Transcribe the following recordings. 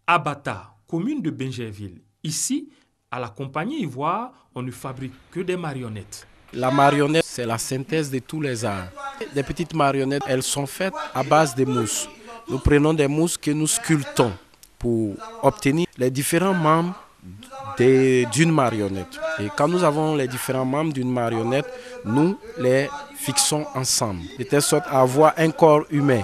À Bata, commune de Bingerville, ici, à la compagnie Ivoire, on ne fabrique que des marionnettes. La marionnette, c'est la synthèse de tous les arts. Les petites marionnettes, elles sont faites à base de mousse. Nous prenons des mousses que nous sculptons pour obtenir les différents membres d'une marionnette. Et quand nous avons les différents membres d'une marionnette, nous les fixons ensemble, de telle sorte à avoir un corps humain.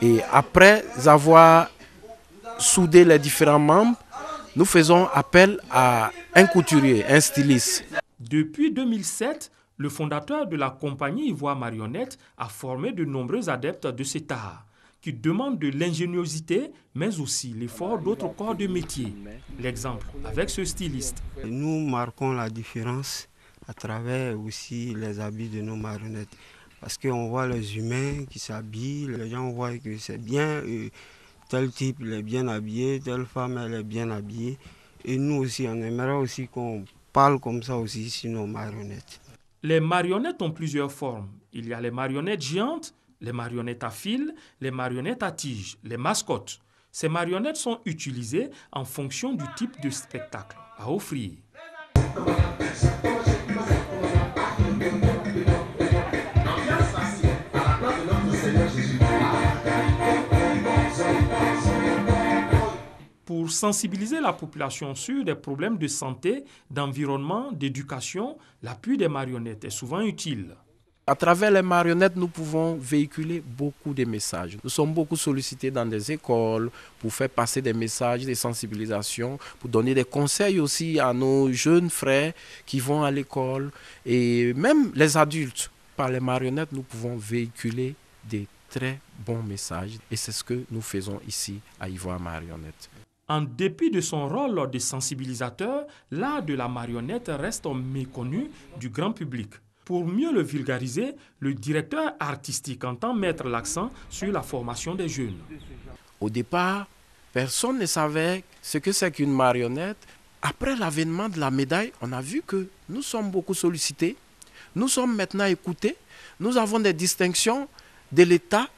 Et après avoir soudé les différents membres, nous faisons appel à un couturier, un styliste. Depuis 2007, le fondateur de la compagnie Ivoire Marionnette a formé de nombreux adeptes de cet art, qui demandent de l'ingéniosité, mais aussi l'effort d'autres corps de métier. L'exemple avec ce styliste. Nous marquons la différence à travers aussi les habits de nos marionnettes. Parce qu'on voit les humains qui s'habillent, les gens voient que c'est bien, tel type il est bien habillé, telle femme elle est bien habillée. Et nous aussi, on aimerait aussi qu'on parle comme ça aussi sur nos marionnettes. Les marionnettes ont plusieurs formes. Il y a les marionnettes géantes, les marionnettes à fil, les marionnettes à tige, les mascottes. Ces marionnettes sont utilisées en fonction du type de spectacle à offrir. Pour sensibiliser la population sur des problèmes de santé, d'environnement, d'éducation, l'appui des marionnettes est souvent utile. À travers les marionnettes, nous pouvons véhiculer beaucoup de messages. Nous sommes beaucoup sollicités dans des écoles pour faire passer des messages de sensibilisation, pour donner des conseils aussi à nos jeunes frères qui vont à l'école. Et même les adultes, par les marionnettes, nous pouvons véhiculer des très bons messages. Et c'est ce que nous faisons ici à Ivoire Marionnette. En dépit de son rôle de sensibilisateur, l'art de la marionnette reste méconnu du grand public. Pour mieux le vulgariser, le directeur artistique entend mettre l'accent sur la formation des jeunes. Au départ, personne ne savait ce que c'est qu'une marionnette. Après l'avènement de la médaille, on a vu que nous sommes beaucoup sollicités. Nous sommes maintenant écoutés. Nous avons des distinctions de l'État.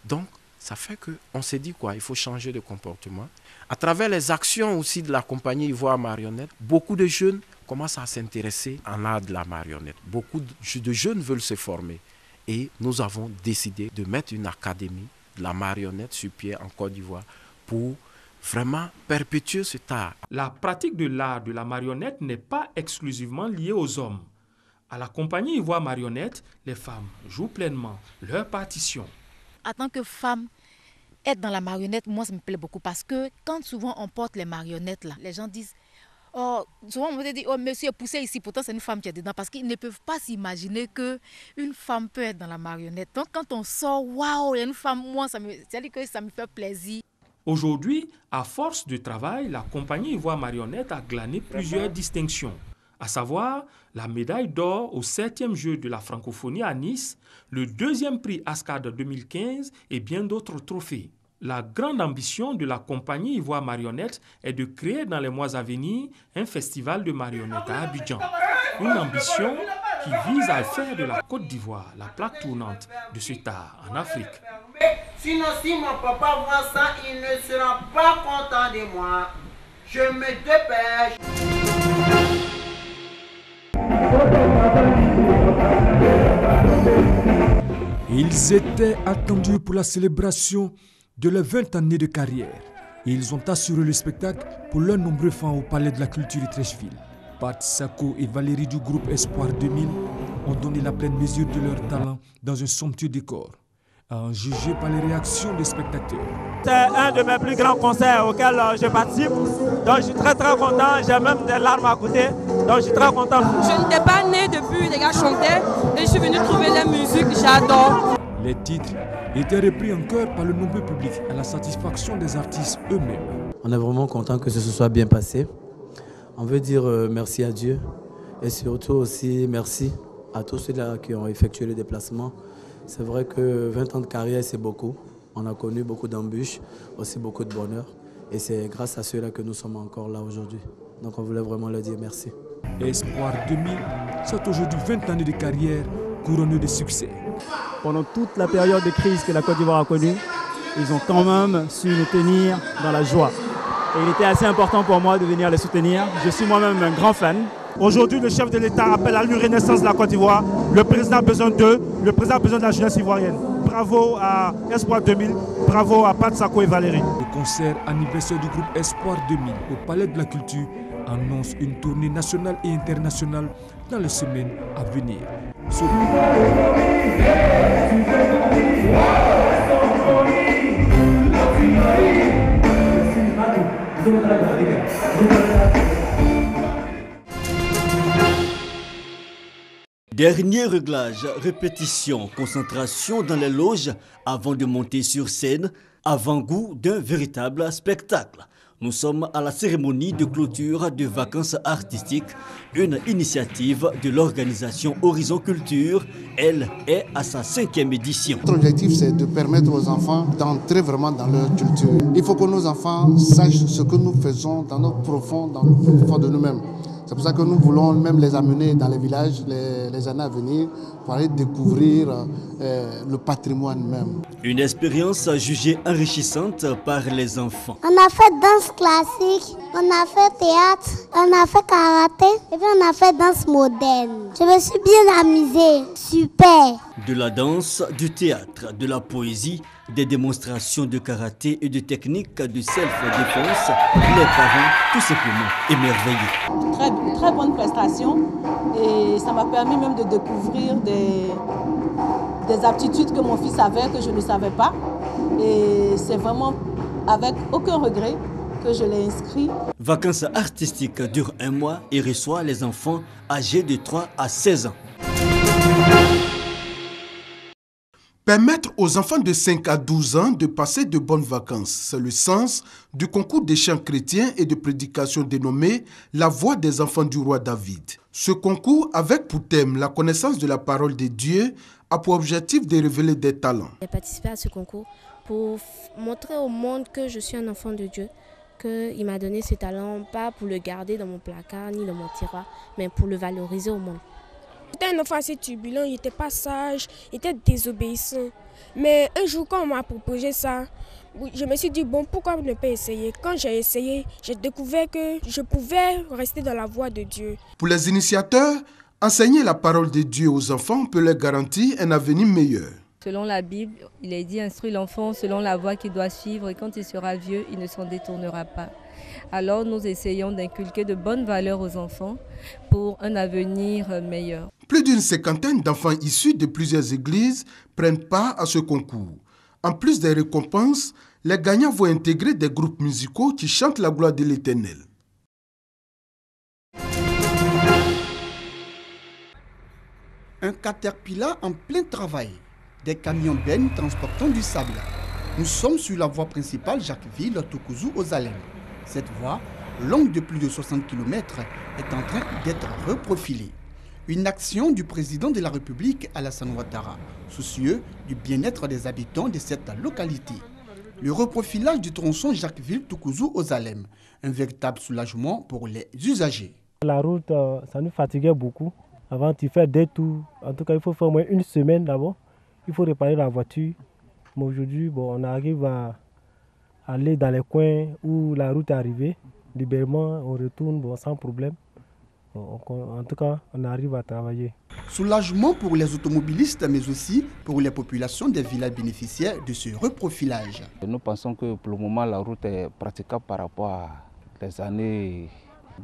Donc, ça fait qu'on s'est dit quoi, il faut changer de comportement. À travers les actions aussi de la compagnie Ivoire Marionnette, beaucoup de jeunes commencent à s'intéresser en art de la marionnette. Beaucoup de jeunes veulent se former. Et nous avons décidé de mettre une académie de la marionnette sur pied en Côte d'Ivoire pour vraiment perpétuer cet art. La pratique de l'art de la marionnette n'est pas exclusivement liée aux hommes. À la compagnie Ivoire Marionnette, les femmes jouent pleinement leur partition. En tant que femme, être dans la marionnette, moi, ça me plaît beaucoup parce que quand souvent on porte les marionnettes, là, les gens disent, oh, souvent on me dit, oh, monsieur est poussé ici, pourtant c'est une femme qui est dedans, parce qu'ils ne peuvent pas s'imaginer qu'une femme peut être dans la marionnette. Donc quand on sort, waouh, il y a une femme, moi, c'est-à-dire que ça me fait plaisir. Aujourd'hui, à force de travail, la compagnie Ivoire Marionnette a glané plusieurs distinctions, à savoir la médaille d'or au 7e jeu de la francophonie à Nice, le 2e prix ASCAD 2015 et bien d'autres trophées. La grande ambition de la compagnie Ivoire Marionnette est de créer dans les mois à venir un festival de marionnettes à Abidjan. Une ambition qui vise à faire de la Côte d'Ivoire la plaque tournante de cet art en Afrique. Sinon, si mon papa voit ça, il ne sera pas content de moi. Je me dépêche. Ils étaient attendus pour la célébration de leurs 20 années de carrière. Et ils ont assuré le spectacle pour leurs nombreux fans au Palais de la Culture de Treichville. Pat Sako et Valérie du groupe Espoir 2000 ont donné la pleine mesure de leur talent dans un somptueux décor, à en juger par les réactions des spectateurs. C'est un de mes plus grands concerts auxquels je participe. Donc je suis très content, j'ai même des larmes à côté. Donc je suis très content. Je n'étais pas née depuis les gars chantaient et je suis venue trouver la musique, j'adore. Les titres étaient repris en chœur par le nombreux public à la satisfaction des artistes eux-mêmes. On est vraiment content que ce soit bien passé. On veut dire merci à Dieu et surtout aussi merci à tous ceux-là qui ont effectué le déplacement. C'est vrai que 20 ans de carrière, c'est beaucoup. On a connu beaucoup d'embûches, aussi beaucoup de bonheur. Et c'est grâce à ceux-là que nous sommes encore là aujourd'hui. Donc on voulait vraiment leur dire merci. Espoir 2000, c'est aujourd'hui 20 années de carrière couronnée de succès. Pendant toute la période de crise que la Côte d'Ivoire a connue, ils ont quand même su nous tenir dans la joie. Et il était assez important pour moi de venir les soutenir. Je suis moi-même un grand fan. Aujourd'hui, le chef de l'État appelle à l'Urenaissance de la Côte d'Ivoire. Le président a besoin d'eux, le président a besoin de la jeunesse ivoirienne. Bravo à Espoir 2000, bravo à Pat Sako et Valérie. Le concert anniversaire du groupe Espoir 2000 au Palais de la Culture annonce une tournée nationale et internationale dans les semaines à venir. Dernier réglage, répétition, concentration dans les loges avant de monter sur scène, avant-goût d'un véritable spectacle. Nous sommes à la cérémonie de clôture de vacances artistiques, une initiative de l'organisation Horizon Culture. Elle est à sa 5e édition. Notre objectif, c'est de permettre aux enfants d'entrer vraiment dans leur culture. Il faut que nos enfants sachent ce que nous faisons dans le profond de nous-mêmes. C'est pour ça que nous voulons même les amener dans les villages les années à venir pour aller découvrir le patrimoine même. Une expérience jugée enrichissante par les enfants. On a fait danse classique, on a fait théâtre, on a fait karaté et puis on a fait danse moderne. Je me suis bien amusée, super. De la danse, du théâtre, de la poésie, des démonstrations de karaté et de techniques de self-défense, les parents tout simplement émerveillés. Très bonne prestation et ça m'a permis même de découvrir des aptitudes que mon fils avait, que je ne savais pas. Et c'est vraiment avec aucun regret que je l'ai inscrit. Vacances artistiques durent 1 mois et reçoit les enfants âgés de 3 à 16 ans. Permettre aux enfants de 5 à 12 ans de passer de bonnes vacances, c'est le sens du concours des chants chrétiens et de prédication dénommé « La voix des enfants du roi David ». Ce concours, avec pour thème la connaissance de la parole de Dieu, a pour objectif de révéler des talents. J'ai participé à ce concours pour montrer au monde que je suis un enfant de Dieu, qu'il m'a donné ce talent, pas pour le garder dans mon placard ni dans mon tiroir, mais pour le valoriser au monde. J'étais un enfant assez turbulent, il n'était pas sage, il était désobéissant. Mais un jour, quand on m'a proposé ça, je me suis dit, bon, pourquoi ne pas essayer? Quand j'ai essayé, j'ai découvert que je pouvais rester dans la voie de Dieu. Pour les initiateurs, enseigner la parole de Dieu aux enfants peut leur garantir un avenir meilleur. Selon la Bible, il est dit, instruis l'enfant selon la voie qu'il doit suivre et quand il sera vieux, il ne s'en détournera pas. Alors nous essayons d'inculquer de bonnes valeurs aux enfants pour un avenir meilleur. Plus d'une 50aine d'enfants issus de plusieurs églises prennent part à ce concours. En plus des récompenses, les gagnants vont intégrer des groupes musicaux qui chantent la gloire de l'Éternel. Un caterpillar en plein travail. Des camions bennes transportant du sable. Nous sommes sur la voie principale Jacquesville-Toukouzou-Ozalem. Cette voie, longue de plus de 60 km, est en train d'être reprofilée. Une action du président de la République, Alassane Ouattara, soucieux du bien-être des habitants de cette localité. Le reprofilage du tronçon Jacquesville-Toukouzou-Ozalem, un véritable soulagement pour les usagers. La route, ça nous fatiguait beaucoup. Avant, tu fais des tours. En tout cas, il faut faire au moins une semaine d'abord. Il faut réparer la voiture. Mais aujourd'hui, on arrive à aller dans les coins où la route est arrivée. Librement, on retourne sans problème. En tout cas, on arrive à travailler. Soulagement pour les automobilistes, mais aussi pour les populations des villages bénéficiaires de ce reprofilage. Nous pensons que pour le moment, la route est praticable par rapport à les années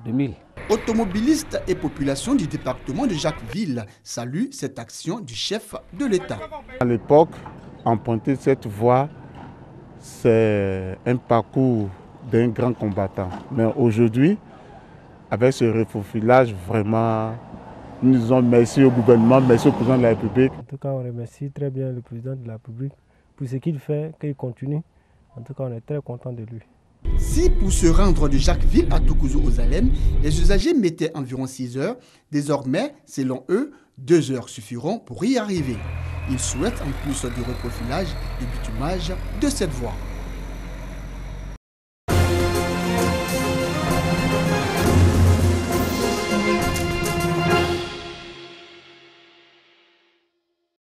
2000. Automobilistes et populations du département de Jacquesville saluent cette action du chef de l'État. À l'époque, emprunter cette voie, c'est un parcours d'un grand combattant. Mais aujourd'hui, avec ce reprofilage, vraiment, nous disons merci au gouvernement, merci au président de la République. En tout cas, on remercie très bien le président de la République pour ce qu'il fait, qu'il continue. En tout cas, on est très content de lui. Si pour se rendre de Jacquesville à Toukouzou-Ozalem, les usagers mettaient environ 6 heures, désormais, selon eux, 2 heures suffiront pour y arriver. Ils souhaitent en plus du reprofilage et bitumage de cette voie.